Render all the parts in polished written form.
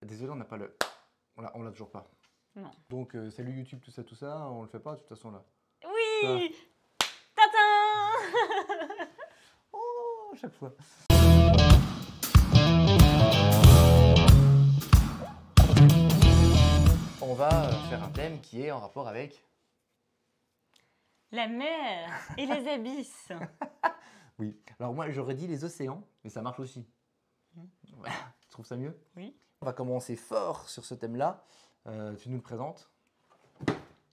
Désolé, on n'a pas le... On l'a toujours pas. Non. Donc, salut YouTube, tout ça, on le fait pas de toute façon là. Oui. Tata. Oh, à chaque fois. On va faire un thème qui est en rapport avec... La mer et les abysses. Oui. Alors moi, j'aurais dit les océans, mais ça marche aussi. Ouais. Tu trouves ça mieux? Oui. On va commencer fort sur ce thème-là. Tu nous le présentes?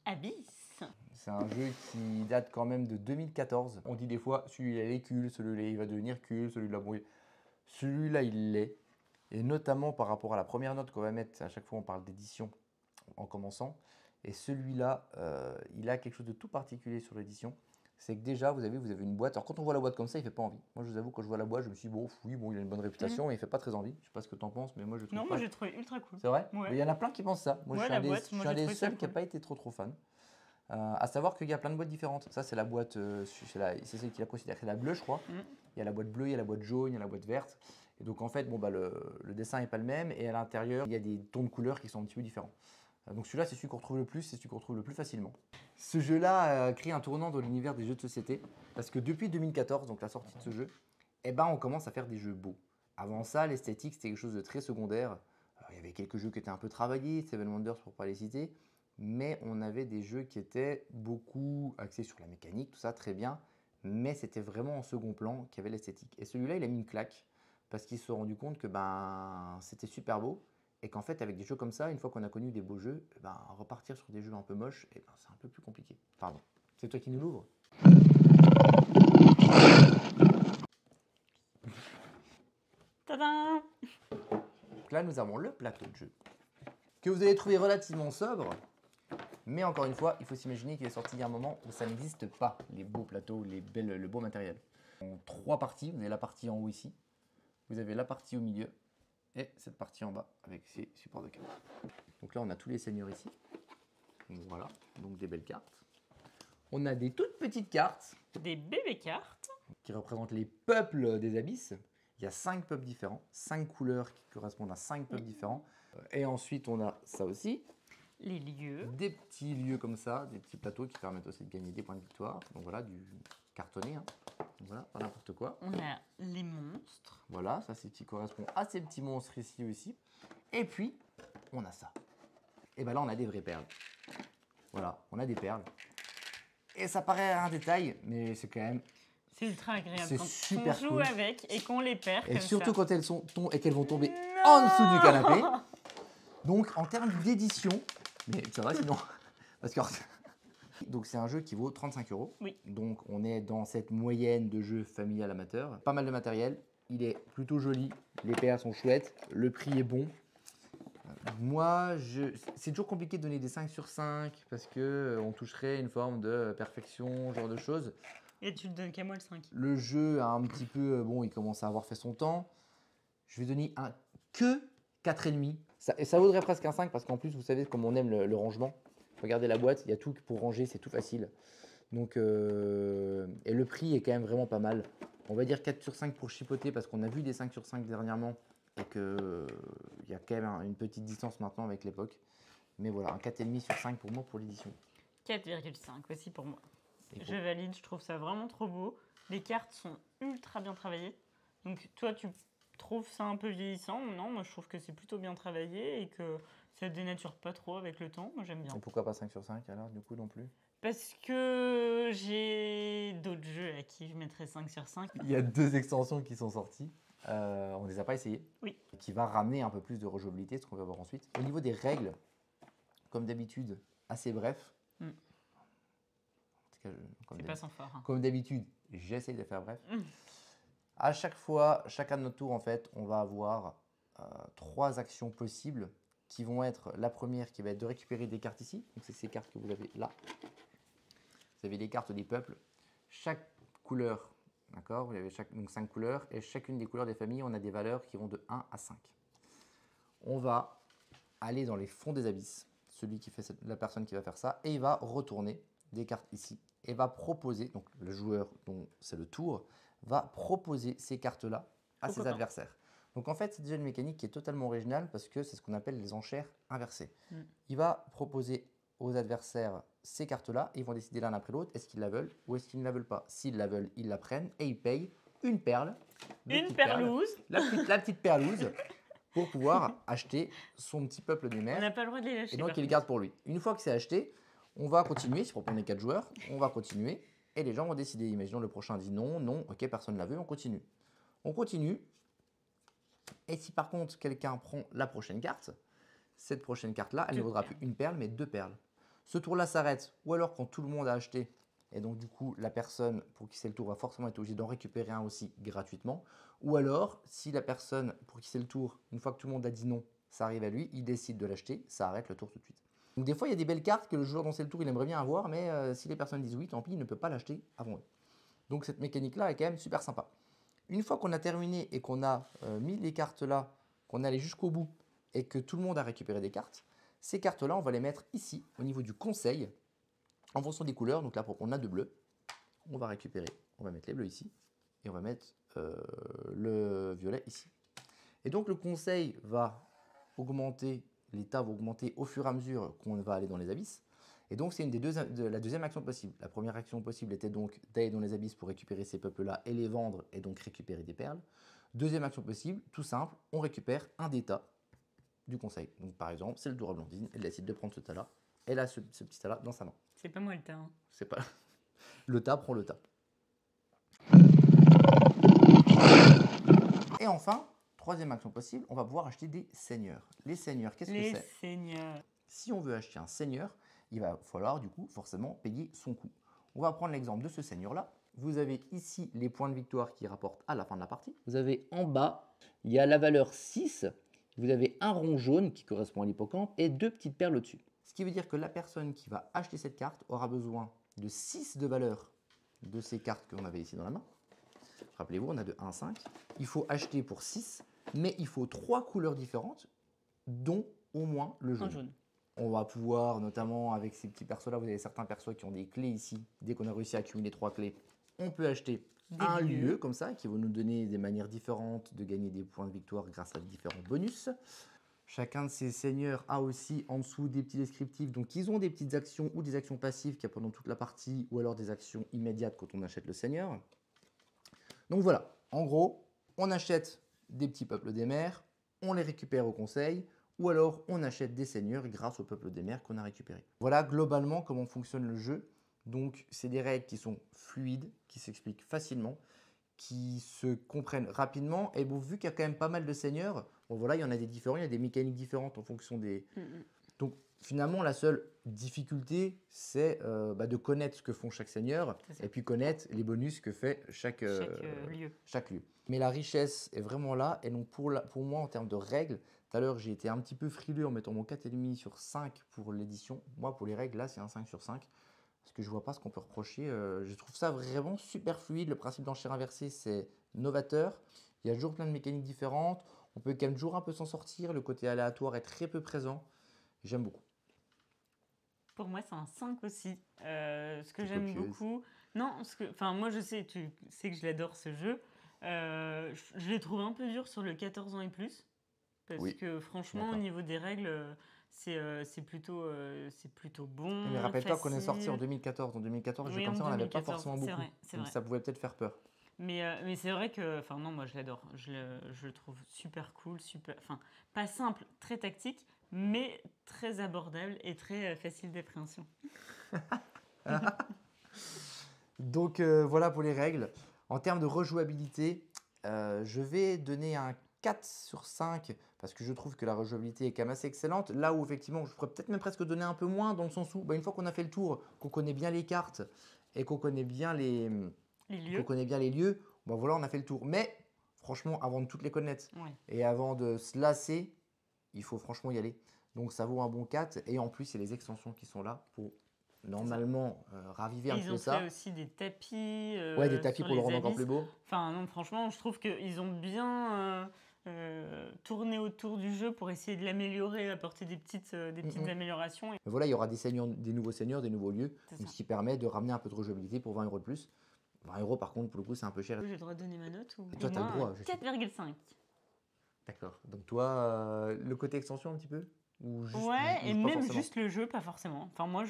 Abyss. C'est un jeu qui date quand même de 2014. On dit des fois, celui-là il est cul, celui-là il va devenir cul, celui-là bon, celui-là il l'est. Et notamment par rapport à la première note qu'on va mettre, à chaque fois on parle d'édition en commençant. Et celui-là, il a quelque chose de tout particulier sur l'édition. C'est que déjà, vous avez une boîte. Alors quand on voit la boîte comme ça, il fait pas envie. Moi je vous avoue, quand je vois la boîte, je me suis dit, bon, oui, bon, il a une bonne réputation, mais il fait pas très envie. Je sais pas ce que tu en penses, mais moi je trouve Non, pas. moi j'ai trouvé ultra cool. C'est vrai? Ouais. Il y en a plein qui pensent ça. Moi, Ouais, je suis un des seuls qui n'a pas été trop fan. À savoir qu'il y a plein de boîtes différentes. Ça, c'est la boîte, c'est celle qui la considère, c'est la bleue, je crois. Il y a la boîte bleue, il y a la boîte jaune, il y a la boîte verte. Et donc, en fait, bon, bah, le dessin n'est pas le même. Et à l'intérieur, il y a des tons de couleurs qui sont un petit peu différents. Donc, celui-là, c'est celui qu'on retrouve le plus, c'est celui qu'on retrouve le plus facilement. Ce jeu-là a créé un tournant dans l'univers des jeux de société. Parce que depuis 2014, donc la sortie de ce jeu, eh ben, on commence à faire des jeux beaux. Avant ça, l'esthétique, c'était quelque chose de très secondaire. Il y avait quelques jeux qui étaient un peu travaillés, Seven Wonders pour ne pas les citer. Mais on avait des jeux qui étaient beaucoup axés sur la mécanique, tout ça, très bien. Mais c'était vraiment en second plan qu'il y avait l'esthétique. Et celui-là, il a mis une claque parce qu'il se sont rendu compte que ben, c'était super beau. Et qu'en fait, avec des jeux comme ça, une fois qu'on a connu des beaux jeux, ben, repartir sur des jeux un peu moches, ben, c'est un peu plus compliqué. Pardon. C'est toi qui nous l'ouvre? Tadam. Donc là, nous avons le plateau de jeu que vous allez trouver relativement sobre. Mais encore une fois, il faut s'imaginer qu'il est sorti il y a un moment où ça n'existe pas, les beaux plateaux, le beau matériel. En 3 parties, vous avez la partie en haut ici, vous avez la partie au milieu et cette partie en bas avec ses supports de cartes. Donc là, on a tous les seigneurs ici. Donc voilà, donc des belles cartes. On a des toutes petites cartes. Des bébés cartes. Qui représentent les peuples des abysses. Il y a 5 peuples différents, 5 couleurs qui correspondent à 5 peuples différents. Et ensuite, on a ça aussi. Les lieux. Des petits lieux comme ça, des petits plateaux qui permettent aussi de gagner des points de victoire. Donc voilà, du cartonné. Hein. Donc voilà, pas n'importe quoi. On a les monstres. Voilà, ça c'est qui correspond à ces petits monstres ici aussi. Et puis, on a ça. Et bien là, on a des vraies perles. Voilà, on a des perles. Et ça paraît un détail, mais c'est quand même... C'est ultra agréable C'est quand super on joue cool. avec et qu'on les perd Et comme surtout ça. quand elles vont tomber en dessous du canapé. Donc en termes d'édition, mais ça va sinon. Parce que donc c'est un jeu qui vaut 35 €. Oui. Donc on est dans cette moyenne de jeu familial amateur. Pas mal de matériel. Il est plutôt joli. Les PA sont chouettes. Le prix est bon. Moi, c'est toujours compliqué de donner des 5 sur 5 parce qu'on toucherait une forme de perfection, ce genre de choses. Et tu le donnes qu'à moi le 5. Le jeu a un petit peu, bon, il commence à avoir fait son temps. Je vais donner que 4,5. Et ça vaudrait presque un 5 parce qu'en plus, vous savez, comme on aime le rangement. Regardez la boîte, il y a tout pour ranger, c'est tout facile. Donc, et le prix est quand même vraiment pas mal. On va dire 4 sur 5 pour chipoter parce qu'on a vu des 5 sur 5 dernièrement. Et qu'il y a quand même une petite distance maintenant avec l'époque. Mais voilà, un 4,5 sur 5 pour moi pour l'édition. 4,5 aussi pour moi. Je valide, je trouve ça vraiment trop beau. Les cartes sont ultra bien travaillées. Donc toi, tu trouves ça un peu vieillissant? Non, moi je trouve que c'est plutôt bien travaillé et que ça dénature pas trop avec le temps. Moi j'aime bien. Et pourquoi pas 5 sur 5 alors, du coup, non plus? Parce que j'ai d'autres jeux à qui je mettrais 5 sur 5. Il y a 2 extensions qui sont sorties. On ne les a pas essayées. Oui. Qui va ramener un peu plus de rejouabilité, ce qu'on va voir ensuite. Au niveau des règles, comme d'habitude, assez bref. C'est pas sans fort. Hein. Comme d'habitude, j'essaye de faire bref. À chaque fois, chacun de notre tour, en fait, on va avoir 3 actions possibles qui vont être la première qui va être de récupérer des cartes ici. Donc c'est ces cartes que vous avez là. Vous avez les cartes des peuples. Chaque couleur, d'accord, vous avez donc 5 couleurs et chacune des couleurs des familles, on a des valeurs qui vont de 1 à 5. On va aller dans les fonds des abysses, la personne qui va faire ça, et il va retourner des cartes ici et va proposer, donc le joueur dont c'est le tour, va proposer ces cartes-là à ses adversaires. Donc en fait, c'est déjà une mécanique qui est totalement originale parce que c'est ce qu'on appelle les enchères inversées. Il va proposer aux adversaires ces cartes-là, ils vont décider l'un après l'autre, est-ce qu'ils la veulent ou est-ce qu'ils ne la veulent pas. S'ils la veulent, ils la prennent et ils payent une perle. Une perlouse. La petite perlouse pour pouvoir acheter son petit peuple des On mers. n'a pas le droit de les lâcher. Et donc par il le contre. garde pour lui. Une fois que c'est acheté, on va continuer, si on est 4 joueurs, on va continuer et les gens vont décider. Imaginons le prochain dit non, non, ok, personne ne la veut, on continue. On continue. Et si par contre quelqu'un prend la prochaine carte, cette prochaine carte-là, elle ne vaudra plus une perle, mais 2 perles. Ce tour-là s'arrête, ou alors quand tout le monde a acheté, et donc du coup la personne pour qui c'est le tour va forcément être obligée d'en récupérer un aussi gratuitement, ou alors si la personne pour qui c'est le tour, une fois que tout le monde a dit non, ça arrive à lui, il décide de l'acheter, ça arrête le tour tout de suite. Donc des fois il y a des belles cartes que le joueur dont c'est le tour il aimerait bien avoir, mais si les personnes disent oui, tant pis, il ne peut pas l'acheter avant eux. Donc cette mécanique-là est quand même super sympa. Une fois qu'on a terminé et qu'on a mis les cartes là, qu'on est allé jusqu'au bout et que tout le monde a récupéré des cartes, ces cartes-là, on va les mettre ici, au niveau du conseil, en fonction des couleurs. Donc là, on a 2 bleus. On va récupérer, on va mettre les bleus ici, et on va mettre le violet ici. Et donc le conseil va augmenter, l'état va augmenter au fur et à mesure qu'on va aller dans les abysses. Et donc c'est la deuxième action possible. La première action possible était donc d'aller dans les abysses pour récupérer ces peuples-là et les vendre et donc récupérer des perles. Deuxième action possible, tout simple, on récupère un des tas du conseil. Donc par exemple, c'est le tour à Blandine, elle décide de prendre ce tas-là, elle a ce petit tas-là dans sa main. C'est pas moi le tas. Hein. C'est pas... Le tas prend le tas. Et enfin, troisième action possible, on va pouvoir acheter des seigneurs. Les seigneurs, qu'est-ce que c'est? Les seigneurs. Si on veut acheter un seigneur, il va falloir du coup forcément payer son coût. On va prendre l'exemple de ce seigneur-là. Vous avez ici les points de victoire qui rapportent à la fin de la partie. Vous avez en bas, il y a la valeur 6. Vous avez un rond jaune qui correspond à l'hippocampe et 2 petites perles au-dessus. Ce qui veut dire que la personne qui va acheter cette carte aura besoin de 6 de valeur de ces cartes que l'on avait ici dans la main. Rappelez-vous, on a de 1 à 5. Il faut acheter pour 6, mais il faut 3 couleurs différentes, dont au moins le jaune. Un jaune. On va pouvoir, notamment avec ces petits persos-là, vous avez certains persos qui ont des clés ici. Dès qu'on a réussi à accumuler 3 clés, on peut acheter un lieu comme ça, qui va nous donner des manières différentes de gagner des points de victoire grâce à différents bonus. Chacun de ces seigneurs a aussi en dessous des petits descriptifs. Donc ils ont des petites actions ou des actions passives qu'il y a pendant toute la partie, ou alors des actions immédiates quand on achète le seigneur. Donc voilà, en gros, on achète des petits peuples des mers, on les récupère au conseil, ou alors on achète des seigneurs grâce au peuple des mers qu'on a récupéré. Voilà globalement comment fonctionne le jeu. Donc c'est des règles qui sont fluides, qui s'expliquent facilement, qui se comprennent rapidement. Et bon, vu qu'il y a quand même pas mal de seigneurs, bon voilà, il y en a des différents, il y a des mécaniques différentes en fonction des... Donc finalement, la seule difficulté, c'est de connaître ce que font chaque seigneur et puis connaître les bonus que fait chaque lieu. Mais la richesse est vraiment là. Et donc pour moi, en termes de règles, tout à l'heure, j'ai été un petit peu frileux en mettant mon 4,5 sur 5 pour l'édition. Moi, pour les règles, là, c'est un 5 sur 5. Parce que je vois pas ce qu'on peut reprocher. Je trouve ça vraiment super fluide. Le principe d'enchère inversée, c'est novateur. Il y a toujours plein de mécaniques différentes. On peut quand même toujours un peu s'en sortir. Le côté aléatoire est très peu présent. J'aime beaucoup. Pour moi, c'est un 5 aussi. Ce que j'aime beaucoup... Non, moi, je sais, tu sais que je l'adore, ce jeu. Je l'ai trouvé un peu dur sur le 14 ans et plus. Parce que franchement, au niveau des règles... c'est plutôt bon. Mais rappelle-toi qu'on est sorti en 2014. En 2014, le jeu comme ça, on n'avait pas forcément beaucoup. Donc ça pouvait peut-être faire peur. Mais c'est vrai que... Enfin non, moi je l'adore. Je le trouve super cool, pas simple, très tactique, mais très abordable et très facile d'appréhension. Donc voilà pour les règles. En termes de rejouabilité, je vais donner un 4 sur 5 parce que je trouve que la rejouabilité est quand même assez excellente. Là où effectivement, je pourrais peut-être même presque donner un peu moins dans le sens où une fois qu'on a fait le tour, qu'on connaît bien les cartes et qu'on connaît bien les lieux, voilà, on a fait le tour. Mais franchement, avant de toutes les connaître et avant de se lasser, il faut franchement y aller. Donc ça vaut un bon 4 et en plus, il y a les extensions qui sont là pour normalement raviver un peu ça. Ils ont fait aussi des tapis. Des tapis pour le rendre encore plus beau. Enfin non, franchement, je trouve qu'ils ont bien tourné autour du jeu pour essayer de l'améliorer, apporter des petites améliorations. Mais voilà, il y aura des nouveaux seigneurs, des nouveaux lieux, ce qui permet de ramener un peu de rejouabilité pour 20 € de plus. 20 € par contre, pour le coup, c'est un peu cher. J'ai le droit de donner ma note ou... Toi, tu as le droit. 4,5. D'accord. Donc toi, le côté extension un petit peu? Ou juste, Ouais, ou et pas même forcément? juste le jeu, pas forcément. Enfin, moi,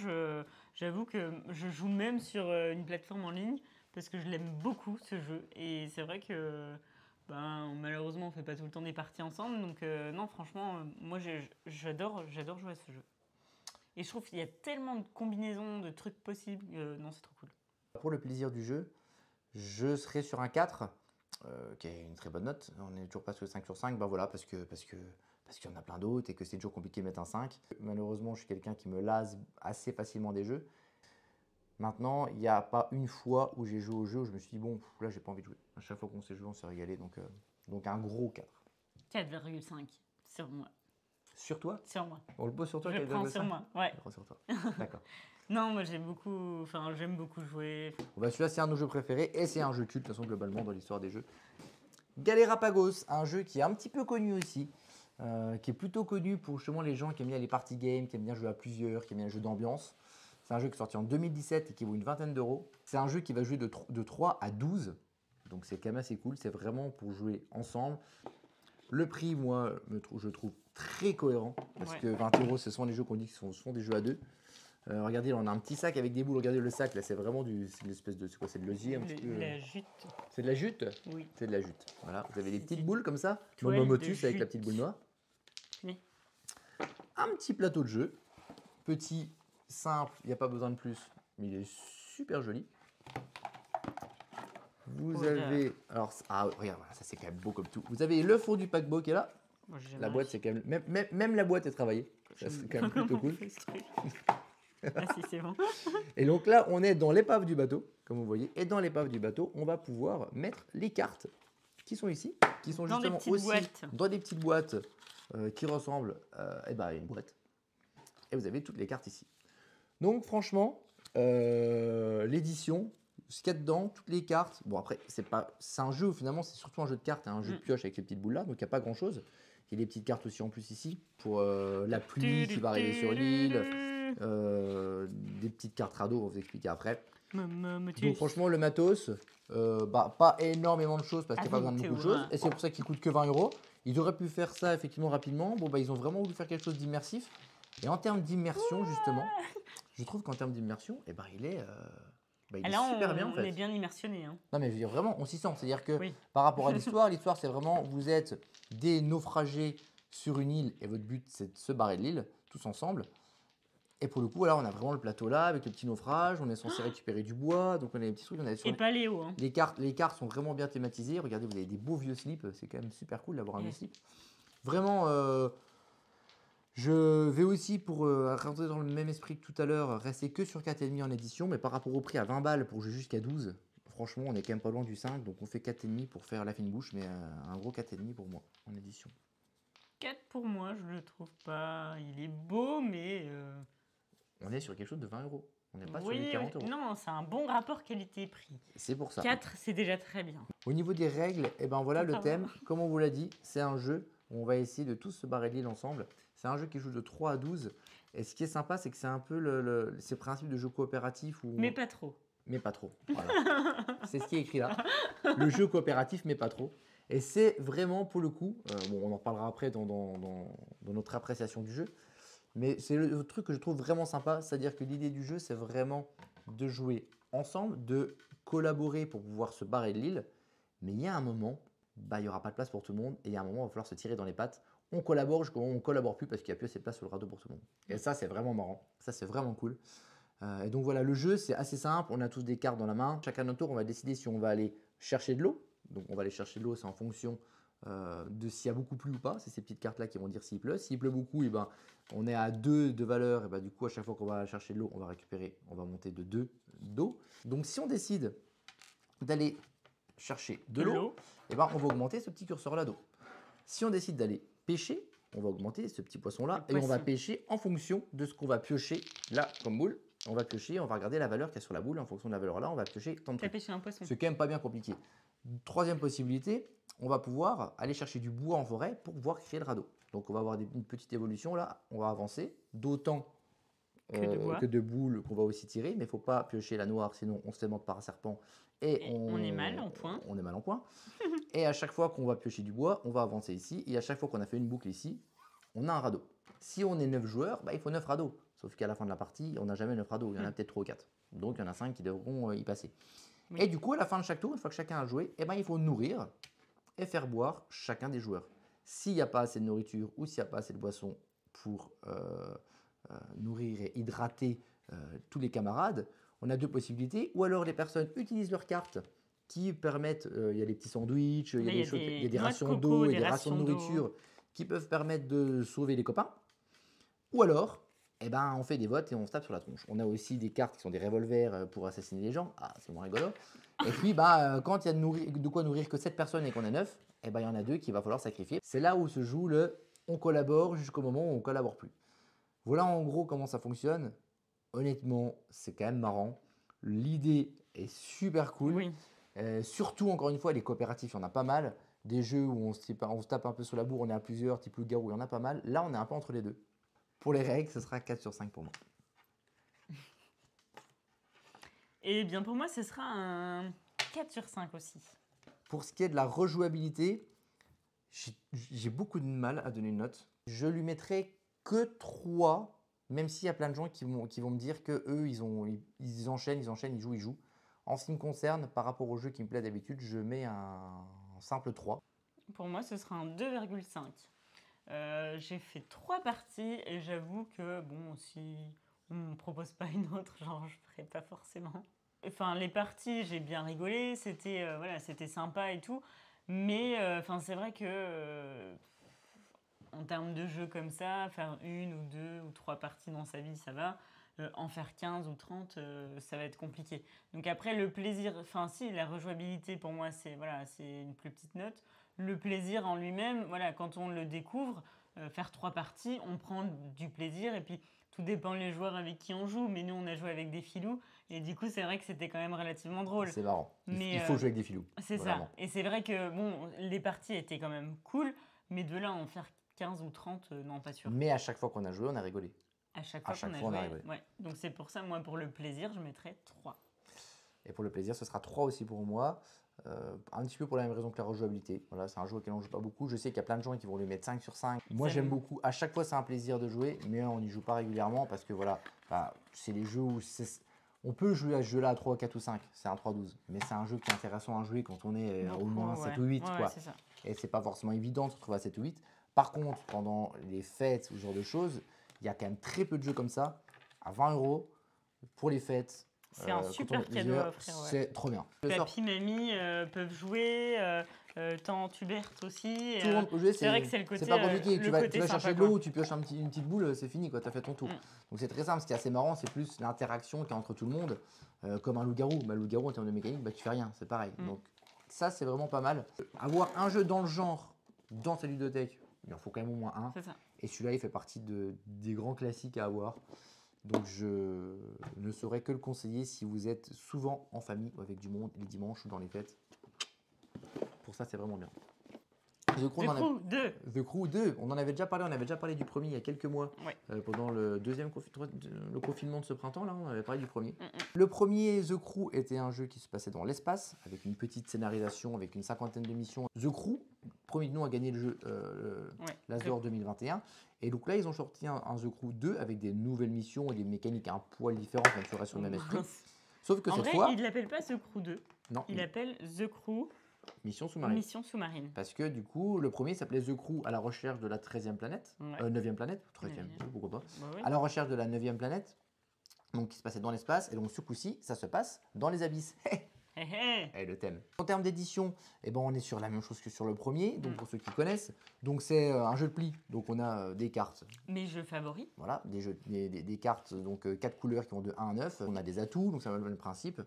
j'avoue que je joue même sur une plateforme en ligne parce que je l'aime beaucoup, ce jeu. Et c'est vrai que ben, malheureusement, on fait pas tout le temps des parties ensemble. Donc, non, franchement, moi, j'adore jouer à ce jeu. Et je trouve qu'il y a tellement de combinaisons, de trucs possibles. Non, c'est trop cool. Pour le plaisir du jeu, je serais sur un 4, qui est une très bonne note. On n'est toujours pas sur le 5 sur 5, ben voilà, parce qu'il y en a plein d'autres et que c'est toujours compliqué de mettre un 5. Malheureusement, je suis quelqu'un qui me lase assez facilement des jeux. Maintenant, il n'y a pas une fois où j'ai joué au jeu où je me suis dit, bon, là, j'ai pas envie de jouer. À chaque fois qu'on s'est joué, on s'est régalé, donc un gros 4. 4,5 sur moi. Sur toi? Sur moi. On le pose sur toi, Je prends 4,5? sur moi, ouais. Je le prends sur toi. D'accord. Non, moi j'aime beaucoup jouer. Bon, bah, celui-là, c'est un de nos jeux préférés et c'est un jeu culte, de toute façon, globalement, dans l'histoire des jeux. Galerapagos, un jeu qui est un petit peu connu aussi, qui est plutôt connu pour justement les gens qui aiment bien les party games, qui aiment bien jouer à plusieurs, qui aiment bien les jeux d'ambiance. C'est un jeu qui est sorti en 2017 et qui vaut une vingtaine d'euros. C'est un jeu qui va jouer de 3 à 12, donc c'est quand même assez cool, c'est vraiment pour jouer ensemble. Le prix, moi, je trouve très cohérent, parce que 20 euros, ce sont les jeux qu'on dit que ce sont des jeux à deux. Regardez, là, on a un petit sac avec des boules. Regardez le sac, là, c'est vraiment c'est une espèce de. C'est quoi? C'est de l'osier un petit peu. La jute. C'est de la jute? Oui. C'est de la jute. Voilà, vous avez des C'est petites une boules comme ça. toile Momo de Motus avec la jute. petite boule noire. Oui. Un petit plateau de jeu. Petit, simple, il n'y a pas besoin de plus, mais il est super joli. Vous Oh, avez. Alors, regarde, voilà, ça c'est quand même beau comme tout. Vous avez le fond du paquebot qui est là. Moi, j'ai La jamais boîte, c'est quand même. Même la boîte est travaillée. Ça, c'est quand même plutôt cool. fait ce truc. Ah si, c'est bon. Et donc là, on est dans l'épave du bateau, comme vous voyez. Et dans l'épave du bateau, on va pouvoir mettre les cartes qui sont ici, qui sont Dans des justement petites aussi boîtes. dans des petites boîtes qui ressemblent à une boîte. Et vous avez toutes les cartes ici. Donc franchement, l'édition, ce qu'il y a dedans, toutes les cartes. Bon après, c'est un jeu finalement, c'est surtout un jeu de cartes, un jeu de pioche avec les petites boules là, donc il n'y a pas grand chose. Il y a des petites cartes aussi en plus ici pour la pluie qui va arriver sur l'île. Des petites cartes radeaux, on va vous expliquer après. Donc franchement le matos, pas énormément de choses parce qu'il n'y a pas besoin de beaucoup de choses. Et c'est pour ça qu'il coûte que 20 euros. Ils auraient pu faire ça effectivement rapidement. Bon ils ont vraiment voulu faire quelque chose d'immersif. Et en termes d'immersion justement, je trouve qu'en termes d'immersion, il est super bien en fait. On est bien immersionné. Hein. Non mais je veux dire vraiment, on s'y sent. C'est-à-dire que Oui. par rapport à l'histoire, l'histoire c'est vraiment vous êtes des naufragés sur une île et votre but c'est de se barrer de l'île tous ensemble. Et pour le coup, là, on a vraiment le plateau là avec le petit naufrage. On est censé récupérer du bois, donc on a des petits trucs. On a Et pas Léo. Hein. les cartes sont vraiment bien thématisées. Regardez, vous avez des beaux vieux slips. C'est quand même super cool d'avoir un vieux slip. Vraiment, je vais aussi pour rentrer dans le même esprit que tout à l'heure, rester que sur 4,5 en édition, mais par rapport au prix à 20 balles pour jouer jusqu'à 12. Franchement, on est quand même pas loin du 5, donc on fait 4,5 pour faire la fine bouche, mais un gros 4,5 pour moi en édition. 4 pour moi, je le trouve pas. Il est beau, mais. On est sur quelque chose de 20 euros. On n'est pas sur les 40 euros. Non, c'est un bon rapport qualité-prix. C'est pour ça. 4, c'est déjà très bien. Au niveau des règles, voilà le thème. Comme on vous l'a dit, c'est un jeu où on va essayer de tous se barrer de l'île ensemble. C'est un jeu qui joue de 3 à 12. Et ce qui est sympa, c'est que c'est un peu ces principes de jeu coopératif. Mais pas trop. Mais pas trop. Voilà. C'est ce qui est écrit là. Le jeu coopératif, mais pas trop. Et c'est vraiment pour le coup, on en reparlera après dans notre appréciation du jeu. Mais c'est le truc que je trouve vraiment sympa, c'est-à-dire que l'idée du jeu, c'est vraiment de jouer ensemble, de collaborer pour pouvoir se barrer de l'île. Mais il y a un moment, il n'y aura pas de place pour tout le monde, et il y a un moment, il va falloir se tirer dans les pattes. On collabore jusqu'au moment où on ne collabore plus parce qu'il n'y a plus assez de place sur le radeau pour tout le monde. Et ça, c'est vraiment marrant. Ça, c'est vraiment cool. Et donc voilà, le jeu, c'est assez simple. On a tous des cartes dans la main. Chacun notre tour, on va décider si on va aller chercher de l'eau. Donc on va aller chercher de l'eau, c'est en fonction de s'il y a beaucoup plu ou pas. C'est ces petites cartes là qui vont dire s'il pleut. S'il pleut beaucoup, on est à 2 de valeur. Et du coup, à chaque fois qu'on va chercher de l'eau, on va monter de 2 d'eau. Donc si on décide d'aller chercher de l'eau, on va augmenter ce petit curseur là d'eau. Si on décide d'aller pêcher, on va augmenter ce petit poisson là et on va pêcher en fonction de ce qu'on va piocher là comme boule. On va piocher, on va regarder la valeur qu'il y a sur la boule. En fonction de la valeur là, on va piocher tant de trucs. Pêcher un poisson. C'est quand même pas bien compliqué. Troisième possibilité, on va pouvoir aller chercher du bois en forêt pour pouvoir créer le radeau. Donc on va avoir une petite évolution là, on va avancer d'autant que de boules qu'on va aussi tirer, mais il ne faut pas piocher la noire, sinon on se démonte par un serpent et on est mal en point. On est mal en point. Et à chaque fois qu'on va piocher du bois, on va avancer ici. Et à chaque fois qu'on a fait une boucle ici, on a un radeau. Si on est 9 joueurs, il faut 9 radeaux. Sauf qu'à la fin de la partie, on n'a jamais 9 radeaux. Il y en a peut-être 3 ou 4. Donc il y en a 5 qui devront y passer. Oui. Et du coup, à la fin de chaque tour, une fois que chacun a joué, il faut nourrir et faire boire chacun des joueurs. S'il n'y a pas assez de nourriture ou s'il n'y a pas assez de boissons pour nourrir et hydrater tous les camarades, on a deux possibilités. Ou alors les personnes utilisent leurs cartes qui permettent, il y a des petits sandwichs, il y a des rations d'eau et des rations de nourriture qui peuvent permettre de sauver les copains. Ou alors, on fait des votes et on se tape sur la tronche. On a aussi des cartes qui sont des revolvers pour assassiner les gens. Ah, c'est moins rigolo. Et puis, quand il y a de quoi nourrir que 7 personnes et qu'on est 9, il y en a 2 qu'il va falloir sacrifier. C'est là où se joue le on collabore jusqu'au moment où on ne collabore plus. Voilà en gros comment ça fonctionne. Honnêtement, c'est quand même marrant. L'idée est super cool. Oui. Surtout, encore une fois, les coopératifs, il y en a pas mal. Des jeux où on se tape un peu sur la bourre, on est à plusieurs, type le garou, il y en a pas mal. Là, on est un peu entre les deux. Pour les règles, ce sera 4 sur 5 pour moi. Et bien pour moi, ce sera un 4 sur 5 aussi. Pour ce qui est de la rejouabilité, j'ai beaucoup de mal à donner une note. Je lui mettrai que 3, même s'il y a plein de gens qui vont me dire qu'eux, ils enchaînent, ils jouent. En ce qui me concerne, par rapport au jeu qui me plaît d'habitude, je mets un simple 3. Pour moi, ce sera un 2,5. J'ai fait 3 parties et j'avoue que, bon, si on ne me propose pas une autre, genre, je ne ferai pas forcément. Enfin, les parties, j'ai bien rigolé, c'était c'était sympa et tout. Mais c'est vrai que, en termes de jeu comme ça, faire 1 ou 2 ou 3 parties dans sa vie, ça va. En faire 15 ou 30, ça va être compliqué. Donc après, le plaisir, si, la rejouabilité pour moi, c'est une plus petite note. Le plaisir en lui-même, quand on le découvre, faire 3 parties, on prend du plaisir et puis tout dépend les joueurs avec qui on joue. Mais nous, on a joué avec des filous et du coup, c'est vrai que c'était quand même relativement drôle. C'est marrant. Mais, il faut jouer avec des filous. C'est vraiment ça. Et c'est vrai que les parties étaient quand même cool, mais de là à en faire 15 ou 30, non, pas sûr. Mais à chaque fois qu'on a joué, on a rigolé. À chaque fois qu'on a joué. Ouais. Donc c'est pour ça, moi, pour le plaisir, je mettrais 3. Et pour le plaisir, ce sera 3 aussi pour moi. Un petit peu pour la même raison que la rejouabilité. Voilà, c'est un jeu auquel on ne joue pas beaucoup. Je sais qu'il y a plein de gens qui vont lui mettre 5 sur 5. Moi, j'aime beaucoup. À chaque fois, c'est un plaisir de jouer, mais on n'y joue pas régulièrement parce que c'est les jeux où on peut jouer à ce jeu-là à 3, 4 ou 5. C'est un 3-12. Mais c'est un jeu qui est intéressant à jouer quand on est au moins 7 ou 8. Ouais, c'est ça. Et c'est pas forcément évident de se retrouver à 7 ou 8. Par contre, pendant les fêtes ou ce genre de choses, il y a quand même très peu de jeux comme ça à 20 € pour les fêtes. C'est un super cadeau à offrir. Ouais. C'est trop bien. Papy, mamie peuvent jouer, tante Huberte aussi. Tout le monde peut jouer. C'est vrai que c'est le côté. C'est pas compliqué. Tu vas sympa, chercher de l'eau, tu pioches une petite boule, c'est fini, tu as fait ton tour. Donc c'est très simple. Ce qui est assez marrant, c'est plus l'interaction qu'il y a entre tout le monde. Comme un loup-garou. Loup-garou, en termes de mécanique, tu fais rien, c'est pareil. Donc ça, c'est vraiment pas mal. Avoir un jeu dans le genre, dans sa ludothèque, il en faut quand même au moins un. C'est ça. Et celui-là, il fait partie des grands classiques à avoir. Donc je ne saurais que le conseiller si vous êtes souvent en famille ou avec du monde les dimanches ou dans les fêtes. Pour ça, c'est vraiment bien. The Crew 2, on en avait déjà parlé du premier il y a quelques mois, pendant le le confinement de ce printemps, là, on avait parlé du premier. Le premier, The Crew, était un jeu qui se passait dans l'espace, avec une petite scénarisation, avec une 50aine de missions. The Crew, premier de nous, a gagné le jeu l'Azor 2021. Et donc là, ils ont sorti un The Crew 2 avec des nouvelles missions et des mécaniques un poil différentes, même si on reste sur le même esprit. Sauf que cette fois... il ne l'appelle pas The Crew 2, non, il l'appelle The Crew... Mission sous-marine. Mission sous-marine. Parce que du coup, le premier s'appelait The Crew à la recherche de la 13e planète. 9e planète, 13e, pourquoi pas. À la recherche de la 9e planète, donc qui se passait dans l'espace. Et donc ce coup-ci, ça se passe dans les abysses. Et le thème. En termes d'édition, on est sur la même chose que sur le premier, donc pour ceux qui connaissent. Donc c'est un jeu de pli, donc on a des cartes. Mes jeux favoris. Voilà, des cartes, donc 4 couleurs qui vont de 1 à 9. On a des atouts, donc ça va le même principe.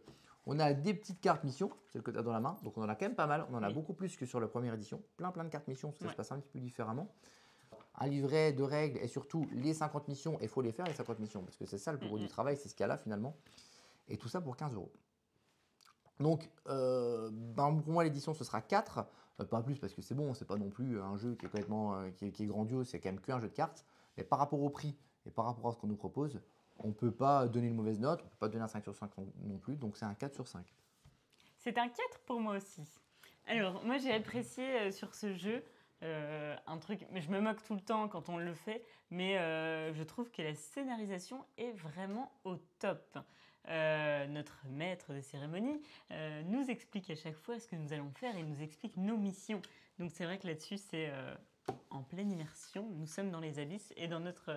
On a des petites cartes missions, celles que tu as dans la main, donc on en a quand même pas mal. On en a beaucoup plus que sur la première édition. Plein de cartes missions, parce que ça se passe un petit peu différemment. Un livret de règles et surtout les 50 missions, et il faut les faire les 50 missions, parce que c'est ça le plus gros du travail, c'est ce qu'il y a là finalement. Et tout ça pour 15 €. Donc, pour moi, l'édition, ce sera 4, pas plus parce que c'est bon, c'est pas non plus un jeu qui est complètement qui est grandiose, c'est quand même qu'un jeu de cartes. Mais par rapport au prix et par rapport à ce qu'on nous propose, on ne peut pas donner une mauvaise note, on ne peut pas donner un 5 sur 5 non plus, donc c'est un 4 sur 5. C'est un 4 pour moi aussi. Alors, moi, j'ai apprécié sur ce jeu un truc, mais je me moque tout le temps quand on le fait, mais je trouve que la scénarisation est vraiment au top. Notre maître de cérémonie nous explique à chaque fois ce que nous allons faire et nous explique nos missions. Donc, c'est vrai que là-dessus, c'est en pleine immersion. Nous sommes dans les abysses et dans notre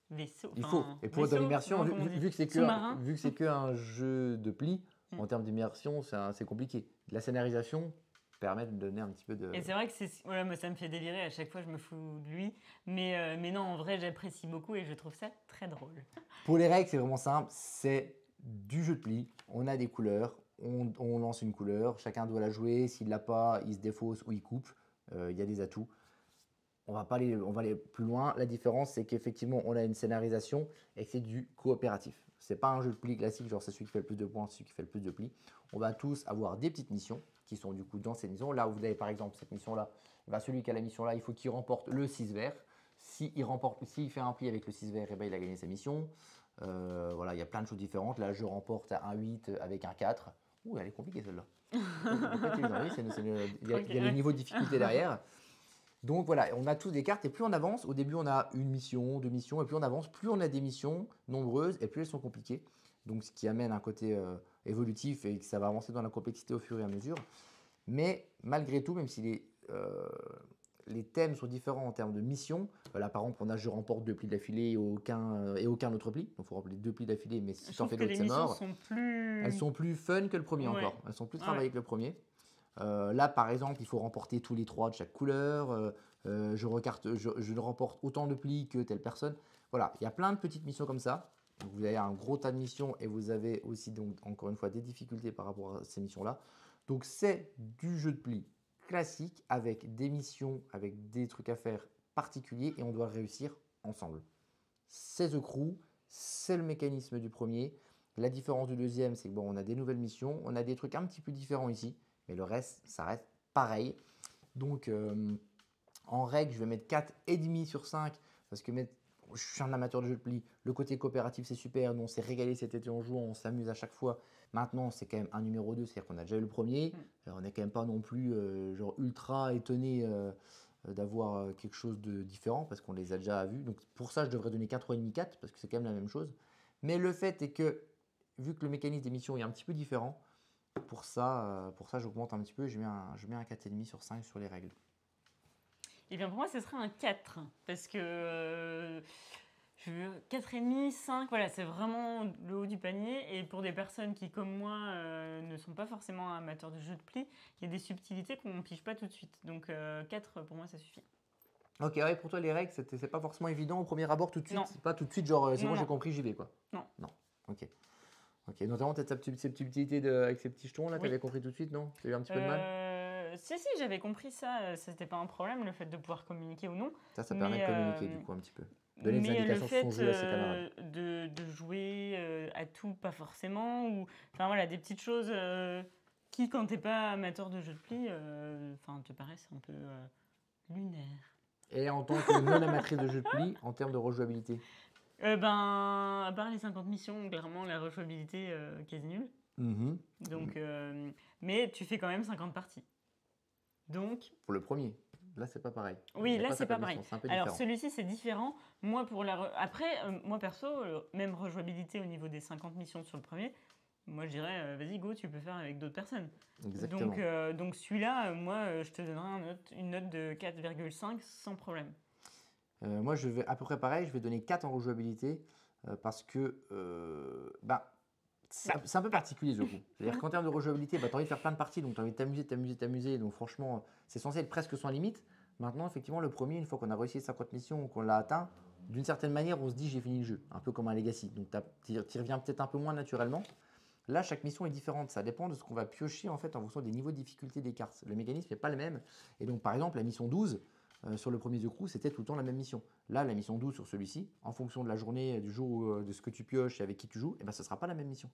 vaisseau. Il faut. Et pour être dans l'immersion, vu que c'est que un jeu de pli, en termes d'immersion, c'est compliqué. La scénarisation permet de donner un petit peu de... Et c'est vrai que voilà, moi, ça me fait délirer. À chaque fois, je me fous de lui. Mais non, en vrai, j'apprécie beaucoup et je trouve ça très drôle. Pour les règles, c'est vraiment simple. C'est du jeu de pli. On a des couleurs. On lance une couleur. Chacun doit la jouer. S'il ne l'a pas, il se défausse ou il coupe. Il y a des atouts. On va aller plus loin. La différence, c'est qu'effectivement, on a une scénarisation et que c'est du coopératif. C'est pas un jeu de pli classique, genre c'est celui qui fait le plus de points, celui qui fait le plus de plis. On va tous avoir des petites missions qui sont du coup dans ces missions. Là où vous avez par exemple cette mission-là, celui qui a la mission-là, il faut qu'il remporte le 6 vert. S'il fait un pli avec le 6 vert, il a gagné sa mission. Voilà, il y a plein de choses différentes. Là, je remporte un 8 avec un 4. Ouh, elle est compliquée celle-là. Il y a le niveau de difficulté derrière. Donc voilà, on a tous des cartes et plus on avance, au début on a une mission, 2 missions, et plus on avance, plus on a des missions nombreuses et plus elles sont compliquées. Donc ce qui amène un côté évolutif et que ça va avancer dans la complexité au fur et à mesure. Mais malgré tout, même si les thèmes sont différents en termes de missions, là par exemple on a je remporte 2 plis d'affilée et aucun autre pli. Donc il faut remplir 2 plis d'affilée, mais si tu en fais d'autres c'est mort. Elles sont plus fun que le premier encore, elles sont plus travaillées que le premier. Là, par exemple, il faut remporter tous les 3 de chaque couleur. Je remporte autant de plis que telle personne. Voilà, il y a plein de petites missions comme ça. Donc, vous avez un gros tas de missions et vous avez aussi, donc, encore une fois, des difficultés par rapport à ces missions-là. Donc, c'est du jeu de plis classique avec des missions, avec des trucs à faire particuliers et on doit réussir ensemble. C'est The Crew, c'est le mécanisme du premier. La différence du deuxième, c'est que bon, on a des nouvelles missions, on a des trucs un petit peu différents ici. Mais le reste, ça reste pareil. Donc, en règle, je vais mettre 4,5 sur 5 parce que je suis un amateur de jeu de pli. Le côté coopératif, c'est super. Nous, on s'est régalé cet été en jouant. On s'amuse à chaque fois. Maintenant, c'est quand même un numéro 2. C'est-à-dire qu'on a déjà eu le premier. On n'est quand même pas non plus genre ultra étonné d'avoir quelque chose de différent parce qu'on les a déjà vus. Donc, pour ça, je devrais donner 4,5, 4 parce que c'est quand même la même chose. Mais le fait est que, vu que le mécanisme d'émission est un petit peu différent, pour ça, j'augmente un petit peu, je mets un 4,5 sur 5 sur les règles. Et bien pour moi, ce serait un 4, parce que 4,5, 5, voilà, c'est vraiment le haut du panier. Et pour des personnes qui, comme moi, ne sont pas forcément amateurs de jeux de pli, il y a des subtilités qu'on ne pige pas tout de suite. Donc 4, pour moi, ça suffit. Ok, ouais, pour toi, les règles, c'est pas forcément évident au premier abord tout de suite. C'est pas tout de suite, genre, c'est bon, j'ai compris, j'y vais, quoi. Non. Ok. Ok, notamment peut-être ces subtilités avec ces petits jetons là, tu avais compris tout de suite, non? Tu as eu un petit peu de mal? Si, j'avais compris ça, c'était pas un problème, le fait de pouvoir communiquer ou non. Ça permet de communiquer du coup un petit peu. Donner des indications sur son jeu à ses camarades. De jouer à tout, pas forcément, ou enfin voilà, des petites choses qui, quand t'es pas amateur de jeu de pli, te paraissent un peu lunaires. Et en tant que non-amatrice de jeu de pli, en termes de rejouabilité? À part les 50 missions, clairement, la rejouabilité quasi nulle. Donc, mais tu fais quand même 50 parties. Donc, pour le premier, là c'est pas pareil. Oui, là c'est pas pareil. Alors celui-ci c'est différent. Moi moi perso, même rejouabilité au niveau des 50 missions sur le premier, moi je dirais vas-y go, tu peux faire avec d'autres personnes. Exactement. Donc celui-là, moi je te donnerai une note de 4,5 sans problème. Moi, je vais à peu près pareil. Je vais donner 4 en rejouabilité parce que c'est un peu particulier, ce coup. C'est-à-dire qu'en termes de rejouabilité, tu as envie de faire plein de parties, donc tu as envie de t'amuser. Donc franchement, c'est censé être presque sans limite. Maintenant, effectivement, le premier, une fois qu'on a réussi les 50 missions, qu'on l'a atteint, d'une certaine manière, on se dit j'ai fini le jeu. Un peu comme un Legacy. Donc tu y reviens peut-être un peu moins naturellement. Là, chaque mission est différente. Ça dépend de ce qu'on va piocher en fait en fonction des niveaux de difficulté des cartes. Le mécanisme n'est pas le même. Et donc, par exemple, la mission 12, sur le premier The Crew, c'était tout le temps la même mission. Là, la mission 12 sur celui-ci, en fonction de la journée, du jour, de ce que tu pioches et avec qui tu joues, ce ne sera pas la même mission.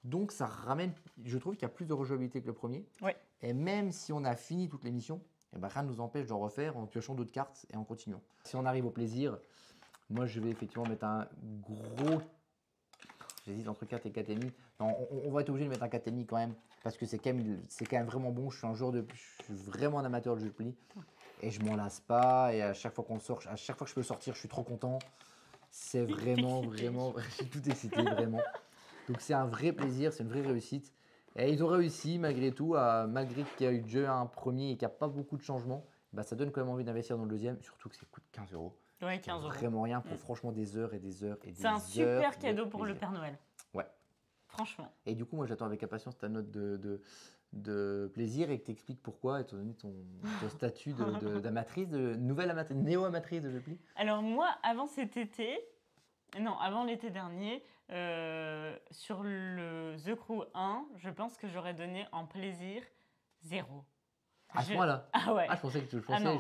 Donc, ça ramène, je trouve qu'il y a plus de rejouabilité que le premier. Ouais. Et même si on a fini toutes les missions, rien ne nous empêche d'en refaire en piochant d'autres cartes et en continuant. Si on arrive au plaisir, moi, je vais effectivement mettre un gros j'hésite entre 4 et 4,5. Non, on va être obligé de mettre un 4,5 quand même, parce que c'est quand même vraiment bon. Je suis vraiment un amateur de jeu de pli et je m'en lasse pas. Et à chaque fois qu'on sort, à chaque fois que je peux le sortir, je suis trop content. C'est vraiment, je suis tout excité, vraiment. Donc c'est un vrai plaisir, c'est une vraie réussite. Et ils ont réussi malgré tout, malgré qu'il y a eu déjà un premier et qu'il n'y a pas beaucoup de changements, bah, ça donne quand même envie d'investir dans le deuxième, surtout que ça coûte 15 euros. Ouais, 15 euros. Vraiment rien pour franchement des heures et des heures et des C'est un super cadeau pour le Père Noël. Ouais. Franchement. Et du coup, moi j'attends avec impatience ta note de plaisir et que tu expliques pourquoi, étant donné ton statut d'amatrice, nouvelle amatrice, néo-amatrice de jeu de pli. Alors moi, avant cet été, non, avant l'été dernier, sur le The Crew 1, je pense que j'aurais donné en plaisir 0. À ce point-là? Ah ouais. Ah, je pensais que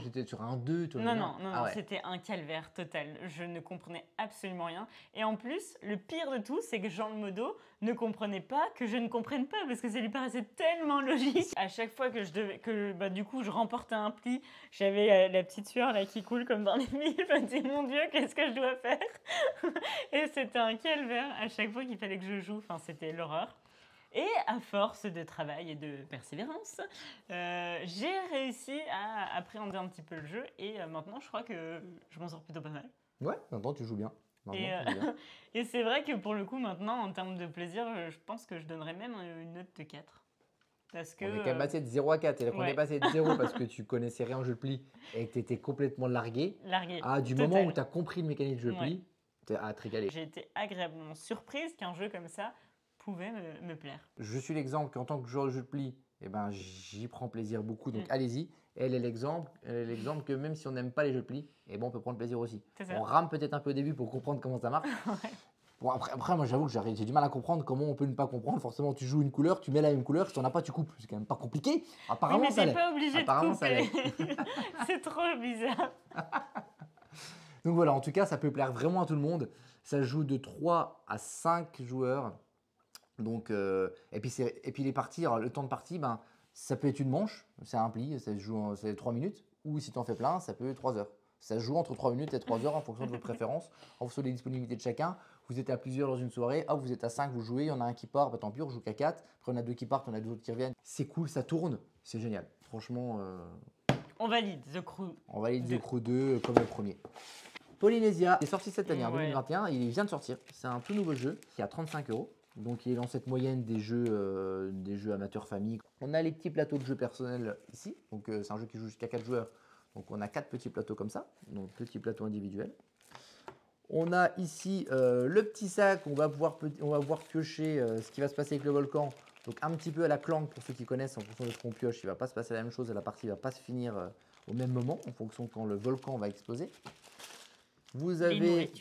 j'étais sur un 2. Toi, non, ouais. C'était un calvaire total. Je ne comprenais absolument rien. Et en plus, le pire de tout, c'est que Jean le Modo ne comprenait pas que je ne comprenne pas, parce que ça lui paraissait tellement logique. À chaque fois que du coup, je remportais un pli, j'avais la petite sueur là qui coule comme dans les mille. Je me dis, mon Dieu, qu'est-ce que je dois faire? Et c'était un calvaire à chaque fois qu'il fallait que je joue. Enfin, c'était l'horreur. Et à force de travail et de persévérance, j'ai réussi à appréhender un petit peu le jeu et maintenant je crois que je m'en sors plutôt pas mal. Ouais, maintenant tu joues bien. Et c'est vrai que pour le coup maintenant en termes de plaisir, je pense que je donnerais même une note de 4. Parce que, on est quand même passé de 0 à 4. Et là, on est passé de 0 parce que tu connaissais rien en jeu de pli et que tu étais complètement largué. Du total. moment où tu as compris le mécanisme de jeu de pli, tu as te régalé. J'ai été agréablement surprise qu'un jeu comme ça pouvait me plaire. Je suis l'exemple qu'en tant que joueur de jeu de pli, eh ben, j'y prends plaisir beaucoup, donc allez-y. Elle est l'exemple que même si on n'aime pas les jeux de pli, eh ben, on peut prendre plaisir aussi. On rame peut-être un peu au début pour comprendre comment ça marche. Bon, après, moi j'avoue que j'ai du mal à comprendre comment on peut ne pas comprendre. Forcément, tu joues une couleur, tu mets la même couleur, si tu n'en as pas, tu coupes. C'est quand même pas compliqué. Apparemment, oui, mais t'es pas obligé de couper. C'est trop bizarre. Donc voilà, en tout cas, ça peut plaire vraiment à tout le monde. Ça joue de 3 à 5 joueurs. Donc, et puis les parties, alors, le temps de partie, ben, ça peut être une manche, c'est un pli, ça se joue c'est 3 minutes, ou si tu en fais plein, ça peut être 3 heures. Ça se joue entre 3 minutes et 3 heures en fonction de vos préférences, en fonction des disponibilités de chacun. Vous êtes à plusieurs dans une soirée, vous êtes à 5, vous jouez, il y en a un qui part, bah, tant pis, on joue qu'à 4. Après, on a 2 qui partent, on a 2 autres qui reviennent. C'est cool, ça tourne, c'est génial. Franchement, on valide The Crew. On valide The Crew 2 comme le premier. Polynesia est sorti cette année, en 2021, il vient de sortir. C'est un tout nouveau jeu qui est à 35 €. Donc il est dans cette moyenne des jeux amateurs famille. On a les petits plateaux de jeux personnels ici. Donc c'est un jeu qui joue jusqu'à 4 joueurs. Donc on a 4 petits plateaux comme ça. Donc petits plateaux individuels. On a ici le petit sac. On va pouvoir piocher ce qui va se passer avec le volcan. Donc un petit peu à la Clank pour ceux qui connaissent, en fonction de ce qu'on pioche, il ne va pas se passer la même chose et la partie ne va pas se finir au même moment en fonction de quand le volcan va exploser. Vous avez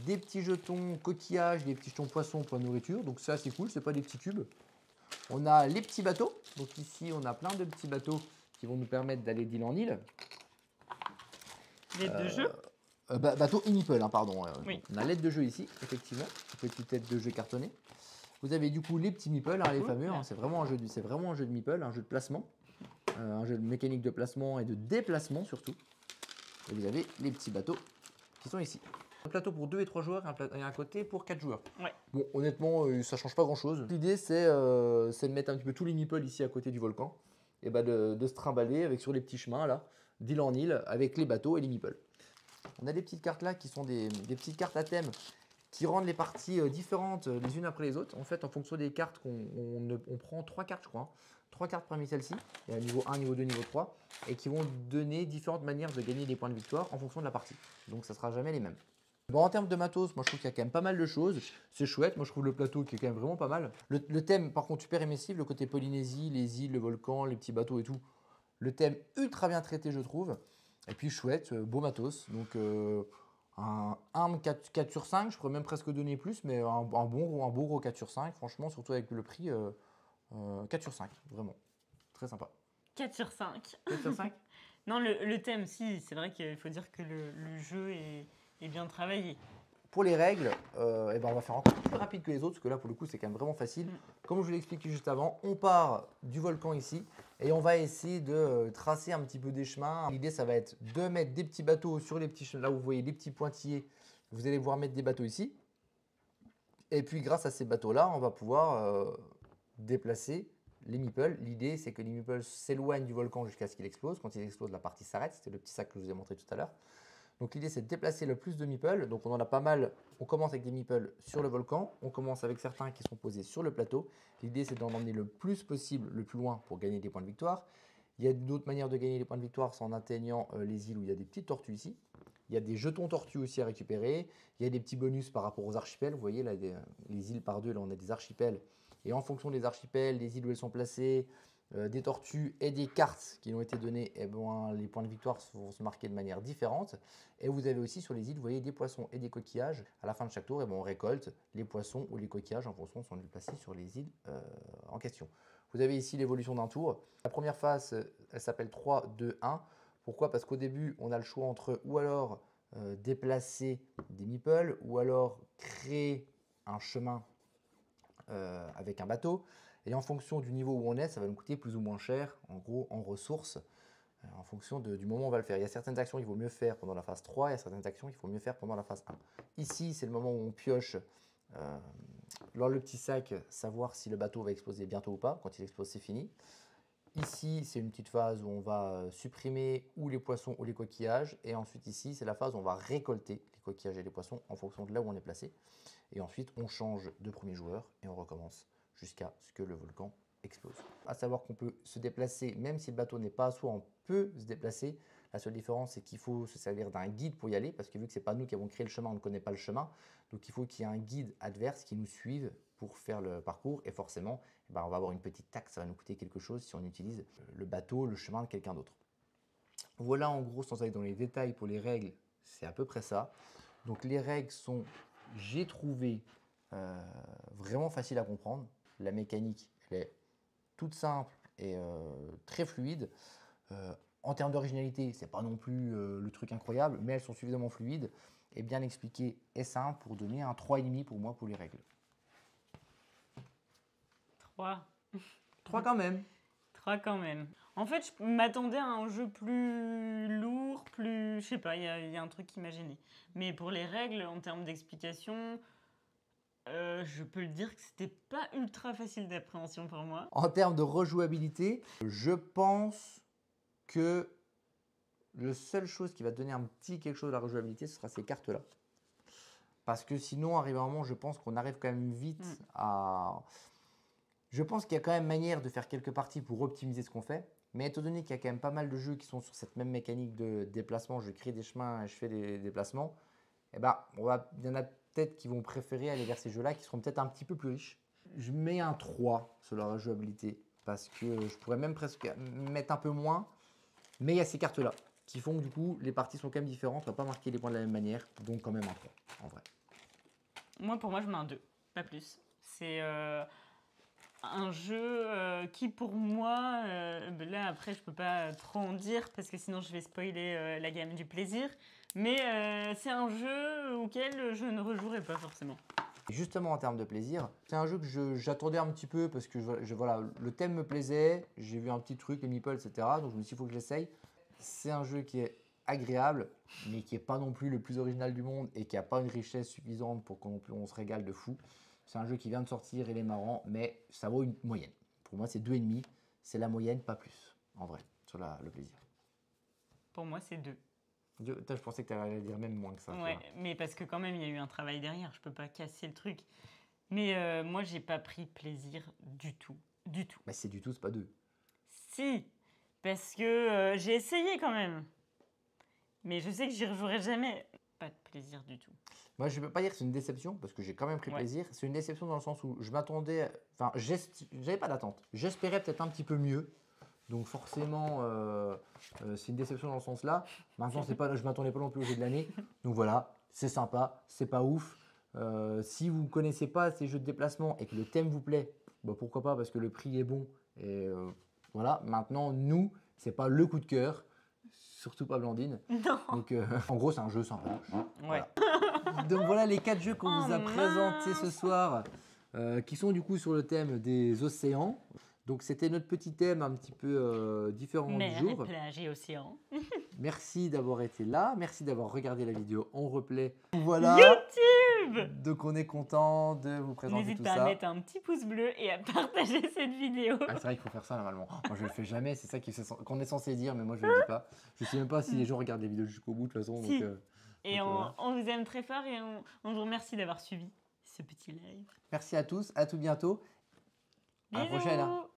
des petits jetons coquillages, des petits jetons poissons pour la nourriture. Donc ça c'est cool, c'est pas des petits cubes. On a les petits bateaux. Donc ici on a plein de petits bateaux qui vont nous permettre d'aller d'île en île. L'aide de jeu bateau et meeple, pardon. Oui. On a l'aide de jeu ici, effectivement. Petite tête de jeu cartonnée. Vous avez du coup les petits meeples, les fameux. C'est vraiment un jeu de meeple, un jeu de placement. Un jeu de mécanique de placement et de déplacement surtout. Et vous avez les petits bateaux qui sont ici. Un plateau pour 2 et 3 joueurs et un côté pour 4 joueurs. Ouais. Bon, honnêtement, ça ne change pas grand-chose. L'idée, c'est de mettre un petit peu tous les meeples ici à côté du volcan et de se trimballer avec sur les petits chemins là, d'île en île, avec les bateaux et les meeples. On a des petites cartes là qui sont des petites cartes à thème qui rendent les parties différentes les unes après les autres. En fait, en fonction des cartes, on prend 3 cartes, je crois. 3 cartes parmi celles-ci, il y a niveau 1, niveau 2, niveau 3, et qui vont donner différentes manières de gagner des points de victoire en fonction de la partie. Donc ça ne sera jamais les mêmes. Bon, en termes de matos, moi je trouve qu'il y a quand même pas mal de choses. C'est chouette, moi je trouve le plateau qui est quand même vraiment pas mal. Le thème, par contre, super émissif, le côté Polynésie, les îles, le volcan, les petits bateaux et tout. Le thème ultra bien traité, je trouve. Et puis chouette, beau matos. Donc un 4 sur 5, je pourrais même presque donner plus, mais un beau gros 4 sur 5, franchement, surtout avec le prix. 4 sur 5, vraiment. Très sympa. 4 sur 5. 4 sur 5 Non, le thème, si, c'est vrai qu'il faut dire que le jeu est bien travaillé. Pour les règles, on va faire encore plus rapide que les autres, parce que là, pour le coup, c'est quand même vraiment facile. Comme je vous l'ai expliqué juste avant, on part du volcan ici, et on va essayer de tracer un petit peu des chemins. L'idée, ça va être de mettre des petits bateaux sur les petits chemins. Là où vous voyez les petits pointillés, vous allez pouvoir mettre des bateaux ici. Et puis grâce à ces bateaux-là, on va pouvoir déplacer les meeples. L'idée, c'est que les meeples s'éloignent du volcan jusqu'à ce qu'il explose. Quand il explose, la partie s'arrête. C'était le petit sac que je vous ai montré tout à l'heure. Donc l'idée, c'est de déplacer le plus de meeples. Donc on en a pas mal. On commence avec des meeples sur le volcan. On commence avec certains qui sont posés sur le plateau. L'idée, c'est d'en emmener le plus possible, le plus loin pour gagner des points de victoire. Il y a d'autres manières de gagner les points de victoire, c'est en atteignant les îles où il y a des petites tortues ici. Il y a des jetons tortues aussi à récupérer. Il y a des petits bonus par rapport aux archipels. Vous voyez, là, les îles par deux, là, on a des archipels. Et en fonction des archipels, des îles où elles sont placées, des tortues et des cartes qui ont été données, eh ben, les points de victoire vont se marquer de manière différente. Et vous avez aussi sur les îles, vous voyez, des poissons et des coquillages. À la fin de chaque tour, eh ben, on récolte les poissons ou les coquillages en fonction de sont placés sur les îles en question. Vous avez ici l'évolution d'un tour. La première phase, elle s'appelle 3, 2, 1. Pourquoi? Parce qu'au début, on a le choix entre ou alors déplacer des meeples ou alors créer un chemin avec un bateau. Et en fonction du niveau où on est, ça va nous coûter plus ou moins cher, en gros, en ressources, en fonction du moment où on va le faire. Il y a certaines actions qu'il vaut mieux faire pendant la phase 3, il y a certaines actions qu'il faut mieux faire pendant la phase 1. Ici, c'est le moment où on pioche dans le petit sac, savoir si le bateau va exploser bientôt ou pas. Quand il explose, c'est fini. Ici, c'est une petite phase où on va supprimer ou les poissons ou les coquillages. Et ensuite, ici, c'est la phase où on va récolter les coquillages et les poissons en fonction de là où on est placé. Et ensuite, on change de premier joueur et on recommence jusqu'à ce que le volcan explose. À savoir qu'on peut se déplacer, même si le bateau n'est pas à soi, on peut se déplacer. La seule différence, c'est qu'il faut se servir d'un guide pour y aller, parce que vu que ce n'est pas nous qui avons créé le chemin, on ne connaît pas le chemin. Donc il faut qu'il y ait un guide adverse qui nous suive pour faire le parcours. Et forcément, eh ben, on va avoir une petite taxe, ça va nous coûter quelque chose si on utilise le bateau, le chemin de quelqu'un d'autre. Voilà en gros, sans aller dans les détails pour les règles, c'est à peu près ça. Donc les règles sont, j'ai trouvé vraiment facile à comprendre. La mécanique, elle est toute simple et très fluide. En termes d'originalité, c'est pas non plus le truc incroyable, mais elles sont suffisamment fluides et bien expliquées et simples pour donner un 3,5 pour moi pour les règles. 3. 3 quand même. 3 quand même. En fait, je m'attendais à un jeu plus lourd, plus... Je sais pas, il y a un truc qui m'a gêné. Mais pour les règles, en termes d'explication, je peux le dire que c'était pas ultra facile d'appréhension pour moi. En termes de rejouabilité, je pense que la seule chose qui va donner un petit quelque chose de la rejouabilité, ce sera ces cartes-là. Parce que sinon, arrivé à un moment, je pense qu'on arrive quand même vite à... Je pense qu'il y a quand même manière de faire quelques parties pour optimiser ce qu'on fait. Mais étant donné qu'il y a quand même pas mal de jeux qui sont sur cette même mécanique de déplacement, je crée des chemins et je fais des déplacements, eh ben, il y en a peut-être qui vont préférer aller vers ces jeux-là qui seront peut-être un petit peu plus riches. Je mets un 3 sur la rejouabilité parce que je pourrais même presque mettre un peu moins. Mais il y a ces cartes-là qui font que du coup, les parties sont quand même différentes. On ne va pas marquer les points de la même manière. Donc quand même un 3 en vrai. Pour moi, je mets un 2, pas plus. C'est un jeu qui, pour moi, là après, je peux pas trop en dire parce que sinon je vais spoiler la gamme du plaisir. Mais c'est un jeu auquel je ne rejouerai pas forcément. Justement, en termes de plaisir, c'est un jeu que j'attendais un petit peu parce que voilà, le thème me plaisait. J'ai vu un petit truc, les meeples, etc. Donc je me suis dit, il faut que je l'essaye. C'est un jeu qui est agréable, mais qui n'est pas non plus le plus original du monde et qui n'a pas une richesse suffisante pour qu'on se régale de fou. C'est un jeu qui vient de sortir, il est marrant, mais ça vaut une moyenne. Pour moi, c'est 2,5. C'est la moyenne, pas plus, en vrai, sur le plaisir. Pour moi, c'est 2. Je pensais que tu allais dire même moins que ça. Ouais, mais parce que quand même, il y a eu un travail derrière. Je peux pas casser le truc. Mais moi, j'ai pas pris plaisir du tout. Du tout. Mais c'est du tout, c'est pas 2. Si, parce que j'ai essayé quand même. Mais je sais que j'y rejouerai jamais. Pas de plaisir du tout. Moi, je ne peux pas dire que c'est une déception parce que j'ai quand même pris plaisir. C'est une déception dans le sens où je m'attendais. Enfin, j'avais pas d'attente. J'espérais peut-être un petit peu mieux. Donc, forcément, c'est une déception dans ce sens-là. Maintenant, je ne m'attendais pas non plus au jeu de l'année. Donc, voilà, c'est sympa. C'est pas ouf. Si vous ne connaissez pas ces jeux de déplacement et que le thème vous plaît, bah, pourquoi pas parce que le prix est bon. Et voilà, maintenant, nous, c'est pas le coup de cœur. Surtout pas Blandine. Non. Donc, en gros, c'est un jeu sympa. Ouais. Voilà. Donc voilà les 4 jeux qu'on vous a présentés ce soir, qui sont du coup sur le thème des océans. Donc c'était notre petit thème un petit peu différent Mer, du jour. plage et océan. Merci d'avoir été là. Merci d'avoir regardé la vidéo en replay. Voilà. YouTube! Donc on est content de vous présenter N'hésite tout pas ça. à mettre un petit pouce bleu et à partager cette vidéo. Ah, c'est vrai qu'il faut faire ça normalement. Moi je le fais jamais, c'est ça qu'on est censé dire, mais moi je le dis pas. Je sais même pas si les gens regardent les vidéos jusqu'au bout de toute façon. Si. Donc, Et voilà. on vous aime très fort et on vous remercie d'avoir suivi ce petit live. Merci à tous, à tout bientôt. À la prochaine. Hein. Bisous.